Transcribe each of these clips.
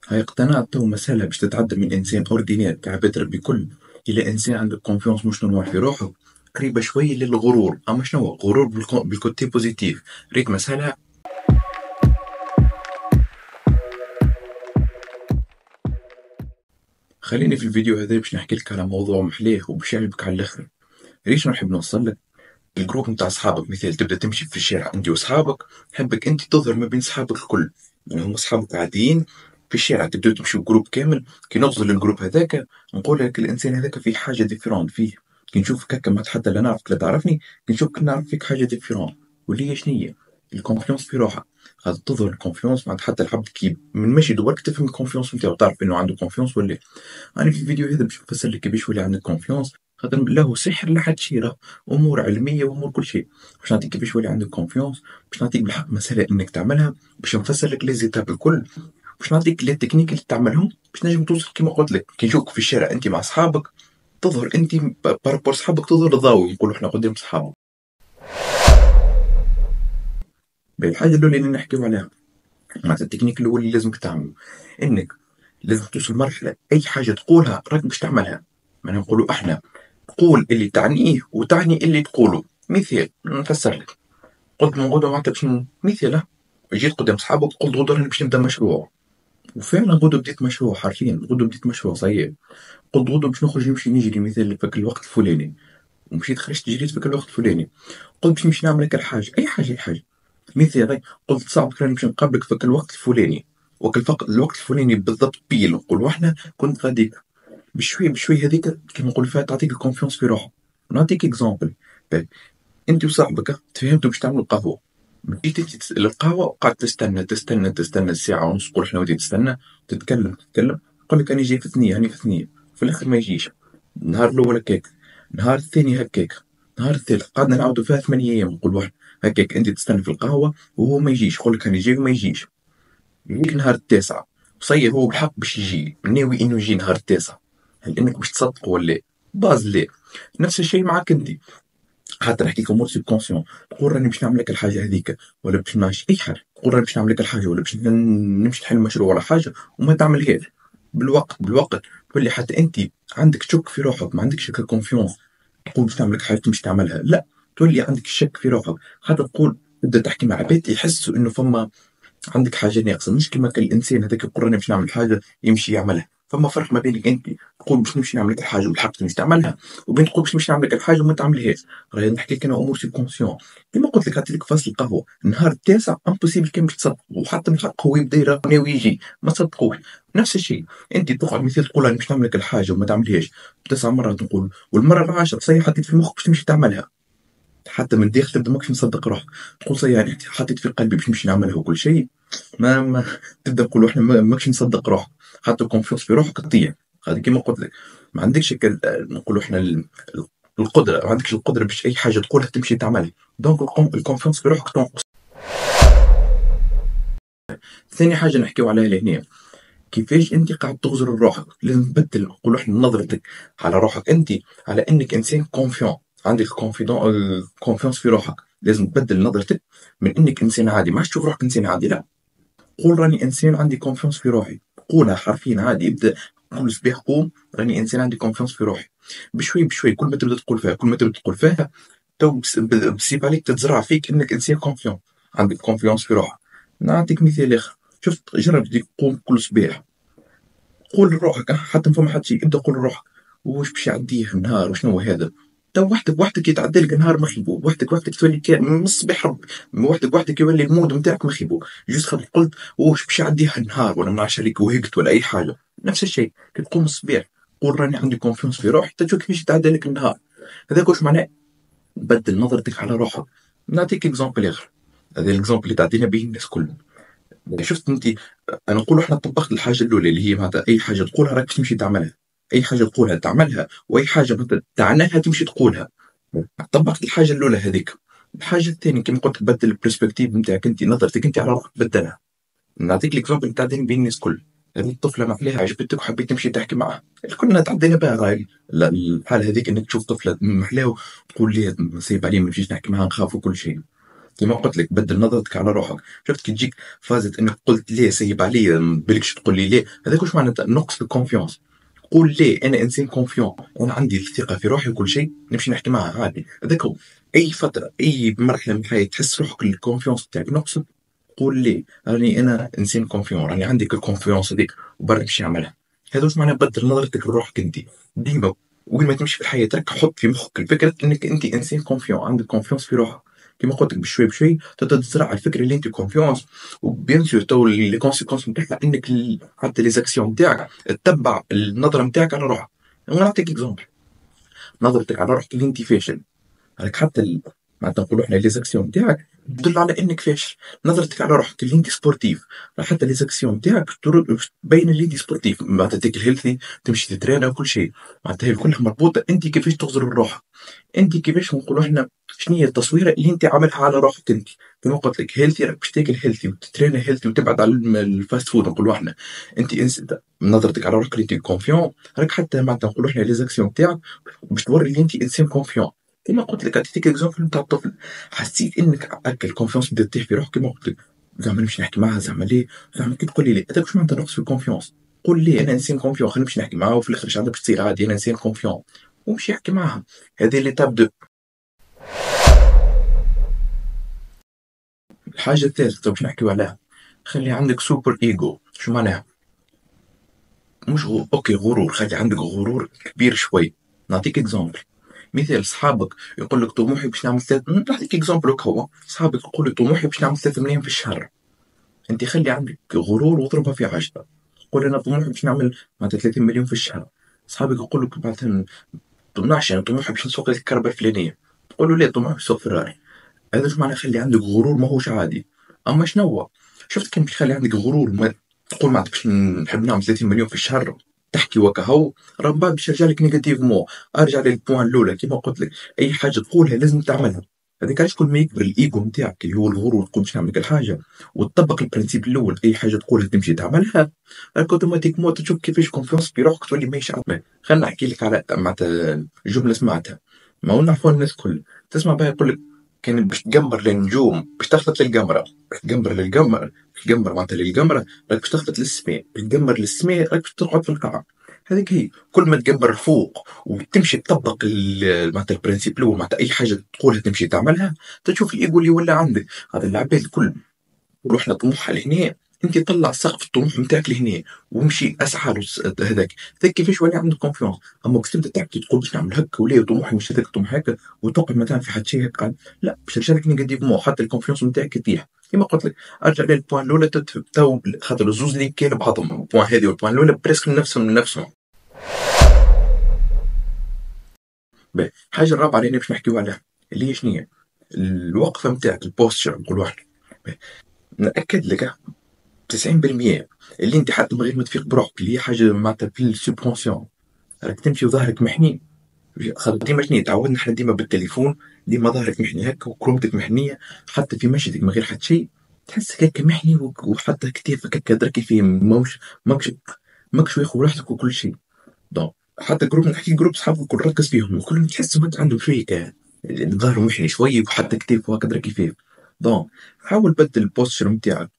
هاي اقتنعت تو مسألة باش تتعدى من إنسان أوردينير كعباد ربي كل إلى إنسان عنده كونفيونس مش نورمال في روحه، قريبة شوية للغرور. أما شنو هو غرور بالكوتي بوزيتيف. ريت مسألة. خليني في الفيديو هذا باش نحكي لك على موضوع محليه وباش يعجبك على الآخر. ليش نحب نوصل لك الجروب نتاع أصحابك؟ مثال تبدأ تمشي في الشارع أنت وأصحابك، حبك أنت تظهر ما بين أصحابك الكل، يعني هم أصحابك عاديين في الشارع، تبدأ تمشي جروب كامل. كي نوصل للجروب هذاك نقول لك الإنسان هذاك فيه حاجة ديفيرون فيه. كي نشوفك هكا ما حتى لا نعرفك لا تعرفني، كي نشوفك نعرف فيك حاجة ديفيرون. واللي هي شنية؟ الكونفيونس في روحك. خاطر تظهر الكونفيونس مع حتى العبد كي من ماشي دوبك تفهم الكونفيونس نتاعو، تعرف انه عنده كونفيونس ولا. انا في الفيديو هذا باش نفسر لك كيفاش يولي عندك كونفيونس، خاطر له سحر لا حد شي، راه امور علميه وامور كل شيء. باش نعطيك كيفاش يولي عندك كونفيونس، باش نعطيك بالحق مسألة انك تعملها، باش نفسر لك لي زيتاب الكل، باش نعطيك لي تكنيك اللي تعملهم باش نجم توصل كيما قلت لك. كي نشوفك في الشارع انت مع اصحابك تظهر انت بارابور صحابك، تظهر ضاوي، نقولوا احنا قدام صحابك. الحاجه الاولى اللي نحكيو عليها معناتها التكنيك الاول اللي لازمك تعمله، انك لازم توصل مرحله اي حاجه تقولها راك باش تعملها. معناها نقولوا احنا قول اللي تعنيه وتعني اللي تقوله. مثال نفسر لك، قلت من غدوه معناتها باش مثال جيت قدام صحابك قلت غدوه راني باش نبدا مشروع، وفعلا غدوه بديت مشروع، حرفيا غدوه بديت مشروع صحيح. قلت غدوه باش نخرج نمشي نجري مثال فك الوقت الفلاني، ومشيت خرجت جريت فك الوقت الفلاني. قلت باش نمشي نعمل هيك الحاجه، اي حاجه اي حاجه. مثال قلت صاحبك راني باش نقابلك فك الوقت الفلاني، وكل فقط الوقت الفلاني بالضبط بيل نقولوا احنا كنت غاديك. بشوي بشوي هذيك كيما نقولوا فيها تعطيك الكونفيونس في روحك. نعطيك اكزومبل. انت وصاحبك تفهمتوا باش تعملوا قهوه، بديت انت تسال القهوه وقعدت تستنى ساعه ونص، نقول احنا ودي تستنى، تتكلم يقول لك انا جاي في ثنيه، انا في ثنيه، في الاخر ما يجيش. النهار الاول هكاك، النهار الثاني هكاك، النهار الثالث قعدنا نعاودوا فيها 8 ايام، نقول واحد هكاك انت تستنى في القهوه وهو ما يجيش، يقول لك انا جاي وما يجيش. يجيك النهار التاسع، صير هو بالحق باش يجي، ناوي انه يجي نهار التاسع، هل انك باش تصدق ولا؟ باز لا. نفس الشيء معك انت، حتى نحكي لك امور سيبكونسيون. تقول راني باش نعمل لك الحاجه هذيك ولا باش نمشي اي حاجه، تقول راني باش نعمل لك الحاجه ولا باش نمشي نحل مشروع ولا حاجه وما تعملهاش. بالوقت تولي حتى انت عندك شك في روحك، ما عندكش الكونفيونس. تقول باش تعمل لك حاجه تمشي تعملها، لا، تولي عندك الشك في روحك. حتى تقول تبدا تحكي مع عباد يحسوا انه فما عندك حاجه ناقصه، مش كيما كان الانسان هذاك يقول راني باش نعمل حاجه يمشي يعملها. فما فرق ما بينك انت تقول باش نمشي نعمل لك الحاجه والحق تمشي تعملها، وبين تقول باش نمشي نعمل لك الحاجه وما تعملهاش. راهي نحكي لك انا امور سي كونسيون. كيما قلت لك عطيت لك فاصل القهوه النهار التاسع امبوسيبل كان باش تصدق، وحتى من الحق هو يبدا ناوي يجي ما تصدقوش. نفس الشيء انت تقعد مثال تقول راني باش نعمل لك الحاجه وما تعملهاش 9 مرات، نقول والمره العاشره صحيح حطيت في مخك باش تمشي تعملها، حتى من داخل تبدا ماكش مصدق روحك. تقول صحيح يعني حطيت في قلبي باش نمشي نعملها وكل شيء، ما تبدا نقولوا احنا ماكش مصدق روحك، حتى الكونفيونس في روحك تضيع. هذه كيما قلت لك ما عندكش نقولوا احنا القدره، ما عندكش القدره باش اي حاجه تقولها تمشي تعملها، دونك الكونفيونس في روحك تنقص. ثاني حاجه نحكيو عليها لهنا، كيفاش انت قاعد تغزر روحك. لازم تبدل نقولوا احنا نظرتك على روحك انت، على انك انسان كونفيون، عندك كونفيونس في روحك. لازم تبدل نظرتك من انك انسان عادي، ما عادش تشوف روحك انسان عادي، لا، قول راني انسان عندي كونفيونس في روحي. قولها حرفيا عادي، ابدا كل صباح قوم راني انسان عندي كونفيونس في روحي. بشوي بشوي كل ما تبدا تقول فيها، كل ما تبدا تقول فيها، تو بسيب عليك تتزرع فيك انك انسان كونفيون، عندك كونفيونس في روحك. نعطيك مثال اخر، شفت جرب تقوم كل صباح قول لروحك حتى ما فما حد شيء، ابدا قول لروحك واش باش يعديه النهار وشنو هو هذا. تو وحدك وحدك يتعدى لك النهار مخيبو، وحدك وحدك تولي من الصباح رب، وحدك وحدك يولي المود نتاعك مخيبو. جوست خاطر قلت واش باش يعديه النهار ولا ما نعرفش عليك وهقت ولا اي حاجه. نفس الشيء كي تقوم الصباح قول راني عندي كونفيونس في روحي، تشوف كيفاش يتعدى لك النهار. هذاك واش معناه؟ بدل نظرتك على روحك. نعطيك اكزومبل اخر، هذا الاكزومبل اللي تعطينا به الناس كل. شفت انت، انا نقول احنا طبقت الحاجه الاولى اللي هي معناتها اي حاجه تقولها راك تمشي تعملها، اي حاجه تقولها تعملها، واي حاجه مثلا تعناها تمشي تقولها. طبقت الحاجه الاولى هذيك. الحاجه الثانيه كما قلت بدل البرسبكتيف نتاعك انت، نظرتك انت على روحك بدلها. نعطيك الاكزومبل نتاع بين الناس كل. هذه الطفله ما عليها عجبتك وحبيت تمشي تحكي معها، كلنا تعدينا بها غاية. الحاله هذيك انك تشوف طفله محلاها وتقول لي نصيب عليه ما نمشيش نحكي معها نخاف وكل شيء. كيما قلت لك بدل نظرتك على روحك. شفت كي تجيك فازة انك قلت ليه سيب عليا ما بالكش تقول لي ليه، هذاك واش معناتها نقص في الكونفيونس. قول ليه انا انسان كونفيون، انا عندي الثقه في روحي وكل شيء، نمشي نحكي معها عادي. هذاك هو. اي فتره اي مرحله من الحياه تحس روحك الكونفيونس تاعك نقص، قول لي راني انا انسان كونفيون، راني عندي الكونفيونس هذيك وبرا نمشي نعملها. هذا واش معناه بدل نظرتك لروحك انت. ديما وين ما تمشي في الحياه ترك حط في مخك الفكره انك انت انسان كونفيون، عندك كونفيونس في روحك. كيما قلت لك بشوي بشوي تبدا تزرع الفكره اللي انت كونفيونس. وبيان سور تو لي كونسيكونس نتاعها انك حتى لي زاكسيون نتاعك تتبع النظره نتاعك على روحك. نعطيك اكزومبل، نظرتك على روحك اللي انت فاشل، راك حتى معناتها نقولوا احنا لي زاكسيون نتاعك تدل على انك فاشل. نظرتك على روحك اللي انت سبورتيف، راح حتى لي زاكسيون نتاعك تبين اللي انت سبورتيف، معناتها تاكل هيلثي، تمشي تترينا وكل شيء. معناتها هي كلها مربوطه انت كيفاش تغزر روحك، انت كيفاش نقولوا احنا شنو هي التصويره اللي انت عاملها على روحك انت. كما قلت لك هيلثي راك باش تاكل هيلثي وتترينا هيلثي وتبعد على الفاست فود نقولوا احنا. انت نظرتك على روحك اللي انت كونفيون، راك حتى معناتها نقولوا احنا لي زاكسيون نتاعك باش توري اللي انت انسان كونفيون. كما قلت لك عطيتك اكزومبل نتاع الطفل، حسيت انك هكا الكونفيونس بدا تطيح في روحك. كما قلت لك زعما نمشي نحكي معاها، زعما ليه، زعما كي تقول لي ليه هذاك واش معناتها نقص في الكونفيونس. قول لي انا انسان كونفيون، خلينا نمشي نحكي معاها وفي الاخر اش عندك باش تصير عادي انا انسان كونفيون، ومشي يحكي معاها. هذه اللي تبدا. الحاجه الثالثه باش نحكيو عليها، خلي عندك سوبر ايجو. شو معناها؟ مش اوكي غرور، خلي عندك غرور كبير شوي. نعطيك اكزومبل، مثال صحابك يقول لك طموحي باش نعمل نعطيك اكزومبل هو صحابك يقول لك طموحي باش نعمل 3 ملايين في الشهر. انت خلي عندك غرور واضربها في 10. قول انا طموحي باش نعمل معناتها 30 مليون في الشهر. صحابك يقول لك مثلا 12 انا طموحي باش نسوق لك الكهرباء الفلانيه، تقول له ليه طموحي باش نسوق فيراري. هذا ايش معنى خلي عندك غرور ماهوش عادي. اما شنو شفت كان بيخلي عندك غرور ما تقول ما باش نحب نعمل 30 مليون في الشهر، تحكي وكهو راه من بعد باش يرجع لك نيجاتيفمون. ارجع للبوان الاولى كيما قلت لك، اي حاجه تقولها لازم تعملها. هذيك علاش كل ما يكبر الايجو نتاعك اللي هو الغرور تقول باش نعمل الحاجه وتطبق البرانسيب الاول، اي حاجه تقولها تمشي تعملها، راك اوتوماتيكمون تشوف كيفاش كونفيونس في روحك تولي ماهيش عارفه. خلينا نحكي لك على معناتها جمله سمعتها ما هو نعرفوها الناس الكل. تسمع بها يقول لك كان باش تقمر للنجوم باش تخلط للقمرة، باش تقمر للقمر، تقمر معناتها للقمرة راك باش تخلط للسماء، باش تقمر للسماء راك باش تقعد في القاع. هذيك هي، كل ما تقمر الفوق وتمشي تطبق معناتها البرانسيب الاول، معناتها اي حاجه تقولها تمشي تعملها، تشوف الايجو اللي ولا عندك. هذا العباد الكل روحنا طموحها لهنا، انت طلع سقف الطموح نتاعك لهنا ومشي اسعى له هذاك. هذاك كيفاش ولي عندك كونفيونس. اما كنت تبدا تحكي تقول باش نعمل هكا ولا طموحي مش هذاك طموح هكا وتقعد مثلا في حد شيء هكا، لا باش يرجع لك نيجاتيفمون، حتى الكونفيونس نتاعك يطيح. كيما قلت لك ارجع للبوان الاولى تو خاطر الزوز اللي كاين بعضهم، البوان هذه والبوان الاولى بريسك نفسهم. باهي الحاجه الرابعه اللي باش نحكيو عليها اللي هي شنو هي الوقفه نتاعك، البوستشر نقول واحد. ناكد لك 90% اللي انت حتى من غير ما تفيق بروحك اللي هي حاجه معناتها في السوبونسيون، راك تمشي وظهرك محني. خاطر ديما شنو تعودنا احنا ديما بالتليفون، ديما ظهرك محني هكا وكرومتك محنيه، حتى في مشيتك من غير حتى شيء تحسك هكا محني وحتى كتافك هكا دركي فيه ماكش واخد راحتك وكل شيء. دونك حتى جروب نحكي جروب صحابك الكل ركز فيهم كلهم تحسهم هكا عندهم شويه ظهره محني شويه وحتى كتافه هكا دركي فيه. دونك حاول بدل البوستشر نتاعك،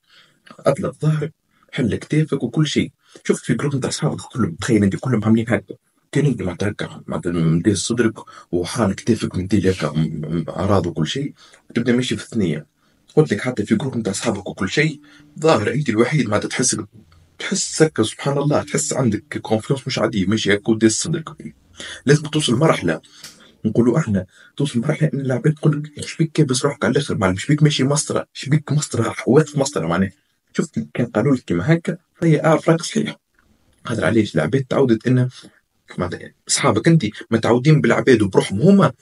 اطلق ظهرك، حل كتافك وكل شيء. شفت في جروب نتاع اصحابك كلهم تخيل انت كلهم عاملين هكا، كان انت معناتها هكا معناتها مدير صدرك وحان كتافك مدير هكا اعراض وكل شيء، تبدا ماشي في الثنيه. قلت لك حتى في جروب نتاع اصحابك وكل شيء ظاهر انت الوحيد معناتها تحس هكا سبحان الله، تحس عندك كونفيونس مش عادي ماشي هكا ودير صدرك. لازم توصل مرحله نقولوا احنا، توصل مرحله ان العباد تقول لك شبيك كابس روحك على الاخر، معلم شبيك ماشي مسطره، شبيك مسطره واقف مسطره معناها. شفت كان قالوا لك كيما هكا هي اعرف راك صحيح. هذا علاش العباد تعودت ان معناتها اصحابك انت متعودين بالعباد وبروحهم هما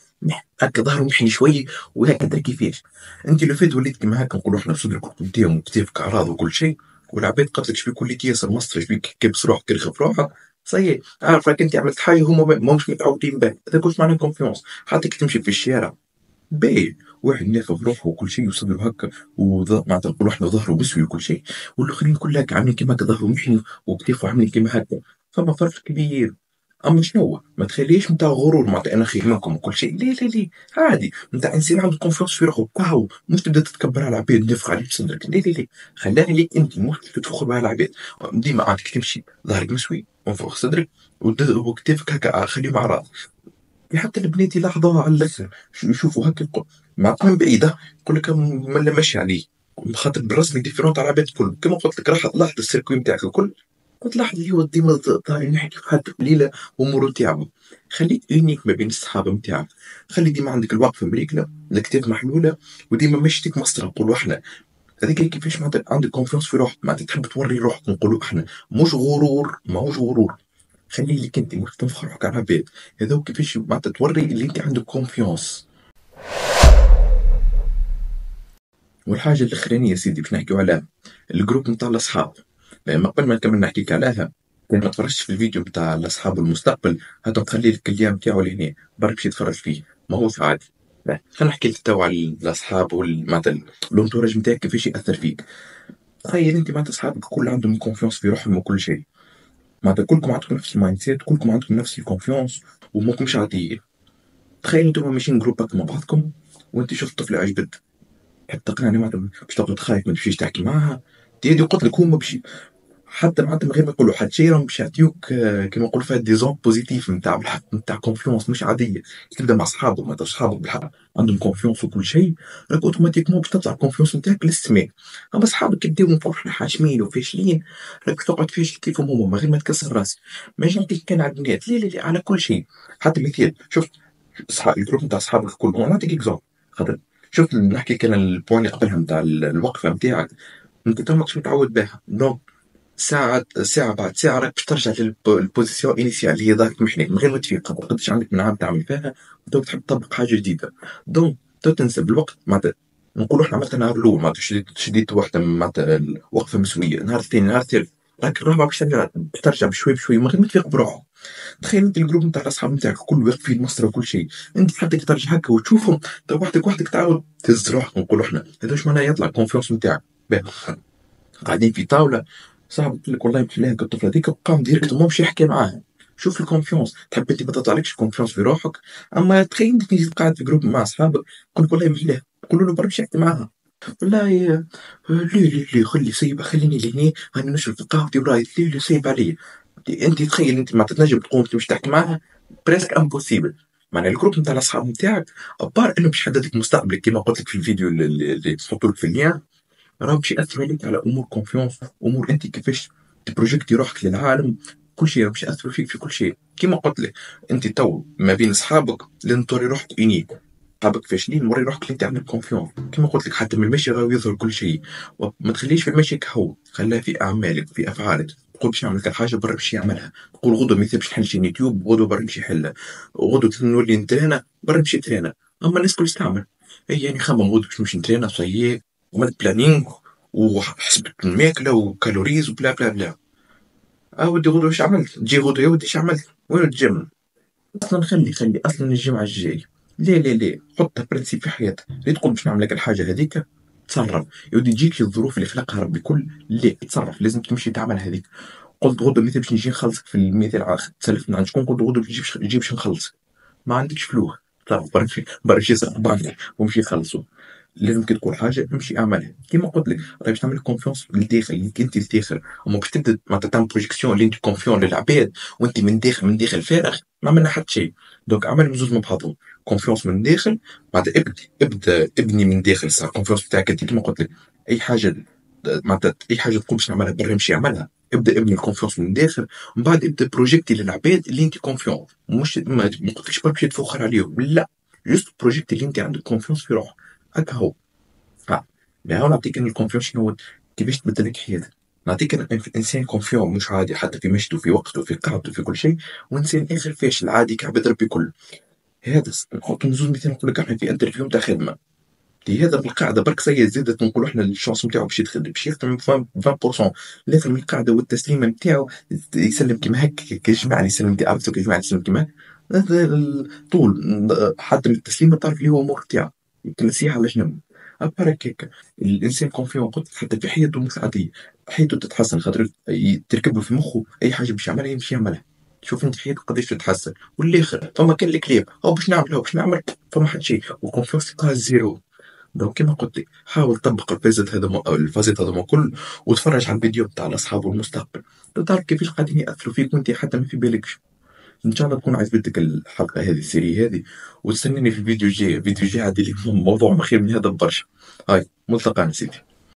هكا ظهرهم محني شوي وهكا درا كيفاش. انت لو فات وليت كيما هكا نقولوا احنا بصدرك قدام وكتافك اعراض وكل شيء، والعباد قالت لك شبيك وليت ياسر مسطر، شبيك كابس روحك كرخ في روحك، صحيح عارف راك انت عملت حاجه هما ماهمش متعودين بها. هذاك واش معناه كونفيونس. حتى كي تمشي في الشارع باهي واحد نافخ روحه وكل شيء وصدره هكا معناتها نقولوا احنا ظهره مسوي وكل شيء، والاخرين كلها عاملين كيما هكا ظهره محني وكتافه عاملين كيما هكا، فما فرق كبير. اما شنو ما تخليش نتاع غرور معناتها انا خير منكم وكل شيء، ليه ليه ليه، عادي نتاع انسان عنده كونفيونس في روحه كهو، مش تبدا تتكبر على العباد تنفخ عليه بصدرك، ليه ليه ليه، خليها ليك انت مش تفخر بها العباد. ديما عادك تمشي ظهرك مسوي وفوق صدرك وكتافك هكا خليهم على راسك. حتى البنات يلاحظوها على الاخر، يشوفوا هكا معناتها من بعيده يقول لك ملا ماشي عليه، خاطر بالرسم ديفيرونت على العباد الكل. كما قلت لك راح لاحظ السيركوي نتاعك الكل، وتلاحظ اللي هو ديما طالع نحكي في حد قليله واموره تاعو. خليك يونيك ما بين الصحابه نتاعك، خلي ديما عندك الوقفه مريكله، الكتاف محلوله، وديما مش تيك مسطره. نقولوا احنا هذيك كيفاش معناتها عندك كونفيونس في روحك، معناتها تحب توري روحك. نقولوا احنا مش غرور، ماهوش غرور، خلي لك انت مش تنفخر روحك على العباد. هذا كيفاش معناتها توري اللي انت عندك كونفيونس. والحاجه الاخرانيه يا سيدي باش نحكيو عليها، الجروب نتاع الاصحاب. لما قبل ما نكمل نحكيك عليها، كان ما تفرجتش في الفيديو نتاع الاصحاب والمستقبل، هذا نخلي لك اللين نتاعو لهنا برك باش تتفرج فيه، ماهوش عادي. لا، خلينا نحكي لك توا على الاصحاب معناتها الانتوراج نتاعك كيفاش ياثر فيك. تخيل انت معناتها اصحابك كل عندهم كونفيونس في روحهم وكل شيء، معناتها كلكم عندكم نفس المايند سيت، كلكم عندكم نفس الكونفيونس وماكمش عاديين. تخيل انتم ماشيين جروبات مع بعضكم، وانت شفت طفله عجبتك، تحب تقنعني معناتها باش تقعد خايف ما تمشيش تحكي معاها. تيدي قلت لك هما باش حتى معناتها من غير ما يقولوا حتى شيء راهم باش يعطيوك كيما نقولوا فيها دي زون بوزيتيف نتاع بالحق نتاع كونفيونس مش عاديه. تبدا مع اصحابك معناتها اصحابك بالحق عندهم كونفيونس وكل شيء، راك اوتوماتيكمون باش تطلع الكونفيونس نتاعك للسماء. اما اصحابك يبداو من فوق حاشمين وفاشلين، راك باش تقعد فاشل كيفهم هما من غير ما تكسر راسك. ماشي نعطيك كان على البنات، لا لا لا، على كل شيء. حتى مثال شفت اصحاب الجروب نتاع اصحابك الكل، نعطيك اكزومبل خاطر شفت نحكي كان البوان اللي قبلها نتاع الوقفه نتاعك، انت تو ماكش متعود بها. دونك ساعة بعد ساعة راك باش ترجع للبوزيسيون انيسيال اللي هي ظهرك محني من غير ما تفيق، خاطر قداش عندك من عام تعمل فيها وتو تحب تطبق حاجة جديدة. دونك تو تنسى بالوقت معناتها. نقولوا احنا عملت النهار الاول معناتها شديت واحدة معناتها الوقفة مسوية، النهار الثاني النهار الثالث راك الرابعة باش ترجع بشوي بشوي من غير ما تفيق بروحك. تخيل انت الجروب نتاع الاصحاب نتاعك كل واقف في المسطره وكل شيء، انت حتى كي ترجع هكا وتشوفهم تو وحدك وحدك تعاود تهز روحك. نقولوا احنا هذا واش معناها يطلع الكونفيونس نتاعك. قاعدين في طاوله، صاحبك يقول لك والله محلاها الطفله هذيك، وقام ديريكتومون باش يحكي معاها. شوف الكونفيونس، تحب انت ما تطلعلكش الكونفيونس في روحك. اما تخيل انت كي قاعد في جروب مع اصحابك يقول لك والله محلاها، قول له برك باش يحكي معاها. والله ليه خلي سيبه خليني لهنا انا نشرب في قهوتي ورايت ليه سايب عليا. انت تخيل انت ما تتنجم تقوم تمشي تحكي معاها، بريسك امبوسيبل. معناها الجروب نتاع الاصحاب نتاعك ابار انه باش يحدد لك مستقبلك كما قلت لك في الفيديو اللي تحط لك في اللين، راه باش ياثر عليك على امور كونفيونس، امور انت كيفاش تبروجيكتي روحك للعالم. كل شيء باش ياثر فيك في كل شيء. كما قلت لك انت تو ما بين اصحابك لازم توري روحك يونيك، اصحابك فاشلين وري روحك اللي انت عندك كونفيونس. كما قلت لك حتى من المشي غير يظهر كل شيء، وما تخليش في المشي كهو، خليها في اعمالك في افعالك. تقول باش نعمل حاجه برا باش يعملها، تقول غدوه مثلا باش نحل شي يوتيوب غدوه برا نمشي يحلها، غدوه نولي نترينا برا نمشي ترينا. اما الناس كل تعمل اي يعني خمم غدوه باش نمشي نترينا صيي وعملت بلانينغ وحسبت الماكله وكالوريز وبلا بلا بلا. ودي غدوه ايش عملت؟ تجي غدوه يا ودي ايش عملت؟ وين الجيم؟ اصلا خلي اصلا الجمعه الجاي. ليه ليه ليه، حطها برنسيب في حياتك. ليه تقول باش نعمل لك الحاجه هذيك؟ تصرف يودي تجيك الظروف اللي خلقها ربي كل، ليه تصرف لازم تمشي تعمل هذيك. قلت غدوه مثلا باش نجي نخلصك في المثال تسلف من عند شكون، قلت غدوه تجي باش نخلصك، ما عندكش فلوس. تصرف برك يسرق بانك ومشي يخلصوا. لازم كي تقول حاجه امشي اعملها. كيما قلت لك راهي باش تعمل كونفيونس للداخل، انك انت للداخل. اما باش تبدا معناتها تعمل بروجيكسيون اللي انت كونفيون للعباد وانت من داخل فارغ، ما عملنا حتى شيء. دونك عمل بزوز من بعضهم، كونفيونس من الداخل معناتها ابدا ابني من داخل صار كونفيونس بتاعك انت. كيما قلت لك اي حاجه معناتها اي حاجه تقول باش نعملها برا امشي اعملها، ابدا ابني الكونفيونس من الداخل. ومن بعد ابدا بروجيكتي للعباد اللي انت كونفيون. مش ما قلتلكش برك تفوخر عليهم، لا، جست بروجيكت اللي انت عندك كونفيونس في روحك. هكا هو. بحاول نعطيك ان الكونفيون شنو هو، كيفاش تبدل لك حياتك. نعطيك ان انسان كونفيون مش عادي حتى في مشته في وقته في قاعدته في كل شيء، وانسان اخر فاشل عادي كعبد ربي كل. هذا نحط نزول مثال نقول لك احنا في انترفيو نتاع خدمه، لهذا بالقاعده برك سيء زادت نقولوا احنا الشانس نتاعو باش يخدم 20%. لازم القاعده والتسليمه نتاعو يسلم كيما هكا كجماعه يسلم عرفتوا كجماعه يسلم كيما هذا طول حتى من التسليمه تعرف اللي هو امور نتاعو يمكن نسيها على جنب. أبارك هيك الانسان كونفيون قلت حتى في حياته مش عاديه، حياته تتحسن خاطر تركب له في مخه اي حاجه باش يعملها يمشي يعملها. شوف انت حياتك قديش تتحسن. والاخر فما كان الكليب او باش نعمل او باش نعمل، فما حد شيء، وكونفيونس تاع زيرو. دونك كيما قلت لك حاول تطبق الفازات هذوما أو الفازات هذوما كل، وتفرج على الفيديو بتاع الاصحاب والمستقبل، تعرف كيفاش قاعدين ياثروا فيك وانت حتى ما في بالكش. ان شاء الله تكون عجبتك الحلقه هذه، السيري هذه، وتستناني في الفيديو الجاي. الفيديو الجاي عادي لي موضوع مخير من هذا برشا. هاي ملتقى سيدي.